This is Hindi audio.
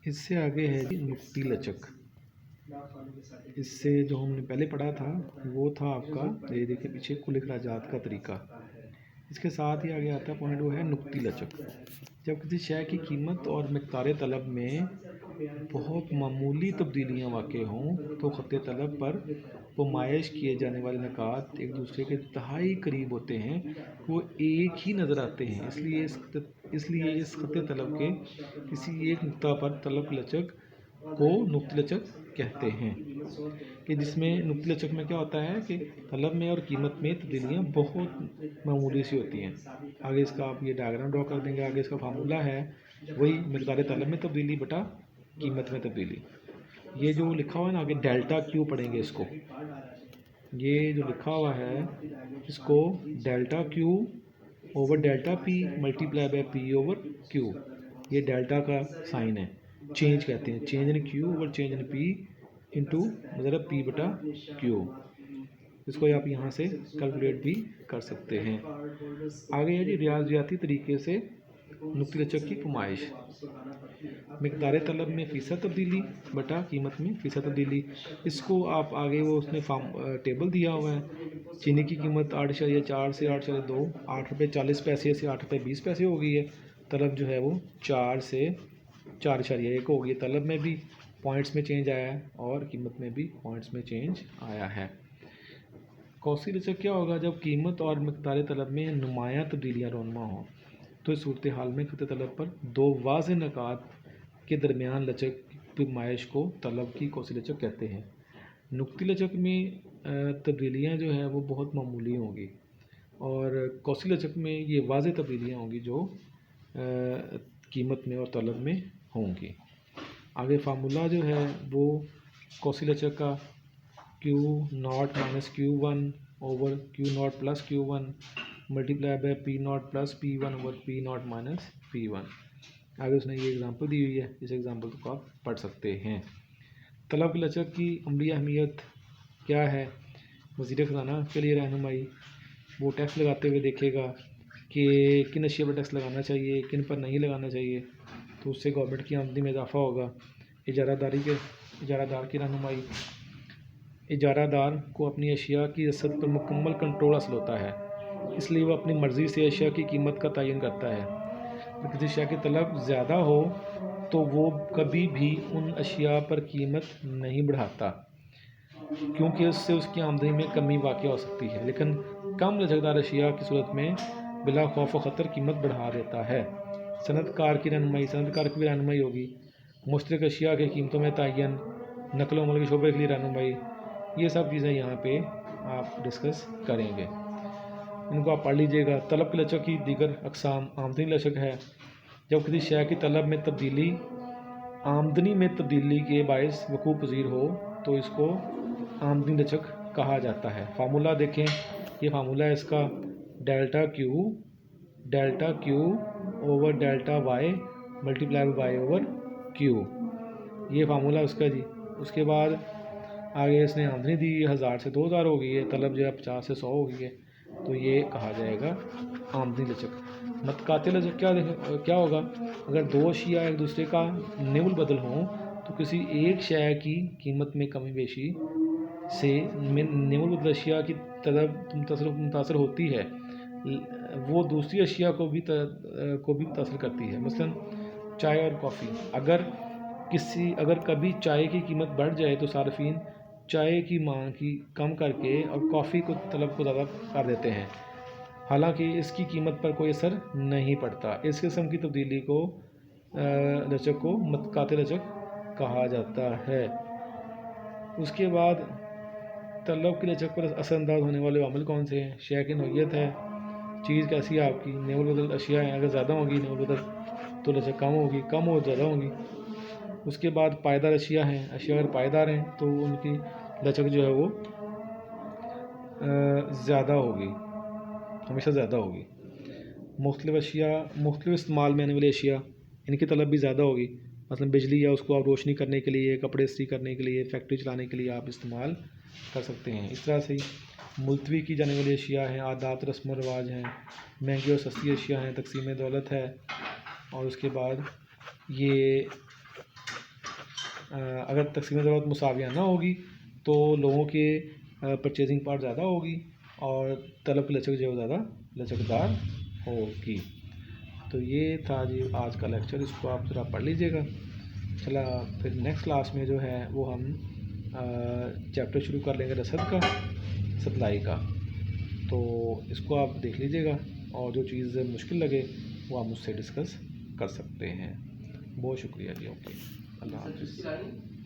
इससे आगे है जी नुक्ती लचक। इससे जो हमने पहले पढ़ा था वो था आपका, ये देखिए पीछे कुल इखराजात का तरीका। इसके साथ ही आगे आता पॉइंट, वो है नुक्ती लचक। जब किसी शय की कीमत और मिक़दार तलब में बहुत मामूली तब्दीलियाँ वाक़ हों तो ख़त तलब पर नुमाइश किए जाने वाले निकात एक दूसरे के इंतहाई करीब होते हैं, वो एक ही नज़र आते हैं। इसलिए इस ख़त तलब के किसी एक नुक्ता पर तलब लचक को नुक्ती लचक कहते हैं, कि जिसमें नुक्ती लचक में क्या होता है कि तलब में और कीमत में तब्दीलियाँ बहुत मामूली सी होती हैं। आगे इसका आप ये डायग्राम ड्रॉ कर देंगे। आगे इसका फार्मूला है वही मिक़दार तलब में तब्दीली बटा कीमत में तब्दीली। ये जो लिखा हुआ है ना आगे, डेल्टा क्यू पढ़ेंगे इसको। ये जो लिखा हुआ है इसको delta Q over delta P multiply by P over Q, ये डेल्टा का साइन है, चेंज कहते हैं। Change in Q over change in P into मतलब पी बटा क्यू। इसको आप यहाँ से कैलकुलेट भी कर सकते हैं। आगे है जी रियाजियाती तरीके से नुक्ती लचक की नुमाइश। मिक़दार तलब में फ़ीसद तब्दीली बटा कीमत में फ़ीसद तब्दीली। इसको आप आगे वो उसने टेबल दिया हुआ है। चीनी की कीमत 8.4 से 8.2, ₹8.40 से ₹8.20 हो गई है। तलब जो है वो 4 से 4.1 हो गई है। तलब में भी पॉइंट्स में चेंज आया है और कीमत में भी पॉइंट्स में चेंज आया है। कौसी लचक क्या होगा? जब कीमत और मिक़दार तलब में नुमायाँ तब्दीलियाँ रोनमा हों तो इस सूरत हाल में ख़त तलब पर दो वाज़ेह निकात के दरमियान लचक की नुमाइश को तलब की कौसी लचक कहते हैं। नुक्ती लचक में तब्दीलियाँ जो हैं वो बहुत मामूली होंगी और कौसी लचक में ये वाज़ेह तब्दीलियाँ होंगी जो कीमत में और तलब में होंगी। आगे फार्मूला जो है वो कौसी लचक का Q not minus Q one over Q not plus Q one multiply by P not plus P one over P not minus P one. आगे उसने ये एग्जांपल दी हुई है, इस एग्जांपल को आप पढ़ सकते हैं। तलब की लचक की अमली अहमियत क्या है? वज़ीर ख़ज़ाना के लिए रहनुमाई, वो टैक्स लगाते हुए देखेगा कि किन अशिया पर टैक्स लगाना चाहिए, किन पर नहीं लगाना चाहिए, तो उससे गवर्नमेंट की आमदनी में इजाफ़ा होगा। इजारादार की रहनुमाई, इजारादार को अपनी अशिया की रसद पर मुकम्मल कंट्रोल हासिल होता है, इसलिए वह अपनी मर्ज़ी से अशिया की कीमत का तयन करता है। जब किसी अशिया की तलब ज़्यादा हो तो वो कभी भी उन अशिया पर कीमत नहीं बढ़ाता, क्योंकि उससे उसकी आमदनी में कमी वाक़ हो सकती है। लेकिन कम लचकदार अशिया की सूरत में बिला खौफ व ख़तर कीमत बढ़ा देता है। सनतकार की रहनुमाई, सनतकार की भी रहनुमाई होगी। मुश्तरक अशिया की कीमतों में तयन, नकल अमल के शोबे के लिए रहनुमाई, ये सब चीज़ें यहाँ पे आप डिस्कस करेंगे, इनको आप पढ़ लीजिएगा। तलब की लचक की दीगर अक़साम, आमदनी लचक है जब किसी शय की तलब में तब्दीली आमदनी में तब्दीली के बायस वक़ूअ पज़ीर हो तो इसको आमदनी लचक कहा जाता है। फार्मूला देखें, ये फार्मूला है इसका, delta Q over delta Y multiply Y over Q, ये फार्मूला उसका जी। उसके बाद आगे इसने आमदनी दी 1000 से 2000 हो गई है, तलब जो है 50 से 100 हो गई है, तो ये कहा जाएगा आमदनी लचक। मतकाते लचक क्या होगा? अगर दो अशिया एक दूसरे का निवल बदल हों तो किसी एक शय की कीमत में कमी बेशी से निवल बदल अशिया की तलब मुतासर होती है, वो दूसरी अशिया को भी मुतासर करती है। मसलन चाय और कॉफ़ी, अगर कभी चाय की कीमत बढ़ जाए तो सार्फिन चाय की मांग की कम करके और कॉफ़ी को तलब को ज़्यादा कर देते हैं, हालांकि इसकी कीमत पर कोई असर नहीं पड़ता। इस किस्म की तब्दीली को लचक को मतकाते लचक कहा जाता है। उसके बाद तलब की लचक पर असरअंदाज होने वाले अमल कौन से हैं? शय की नौइयत है, चीज़ कैसी है आपकी, नेवल बदल अशिया हैं, अगर ज़्यादा होगी नेवल बदल तो लचक कम होगी, कम हो ज़्यादा होगी। उसके बाद पायदार अशिया हैं, अशिया अगर पायदार हैं तो उनकी लचक जो है वो ज़्यादा होगी, हमेशा ज़्यादा होगी। मुख्तलिफ इस्तेमाल में आने वाली अशिया, इनकी तलब भी ज़्यादा होगी। मतलब बिजली या उसको आप रोशनी करने के लिए, कपड़े इस्त्री करने के लिए, फैक्ट्री चलाने के लिए आप इस्तेमाल कर सकते हैं। इस तरह से ही मुलतवी की जाने वाली अशिया हैं, आदात रस्म व रवाज हैं, महंगी और सस्ती अशिया हैं, तकसीम दौलत है, और उसके बाद ये अगर तकसीम ज़रूरत मुसाविया ना होगी तो लोगों के परचेजिंग पावर ज़्यादा होगी और तलब की लचक जो है ज़्यादा लचकदार होगी। तो ये था जी आज का लेक्चर, इसको आप ज़रा पढ़ लीजिएगा। चला फिर नेक्स्ट क्लास में जो है वो हम चैप्टर शुरू कर लेंगे रसद का, सप्लाई का। तो इसको आप देख लीजिएगा और जो चीज़ मुश्किल लगे वो आप मुझसे डिस्कस कर सकते हैं। बहुत शुक्रिया जी। ओके, अल्लाह हाफ़िज़।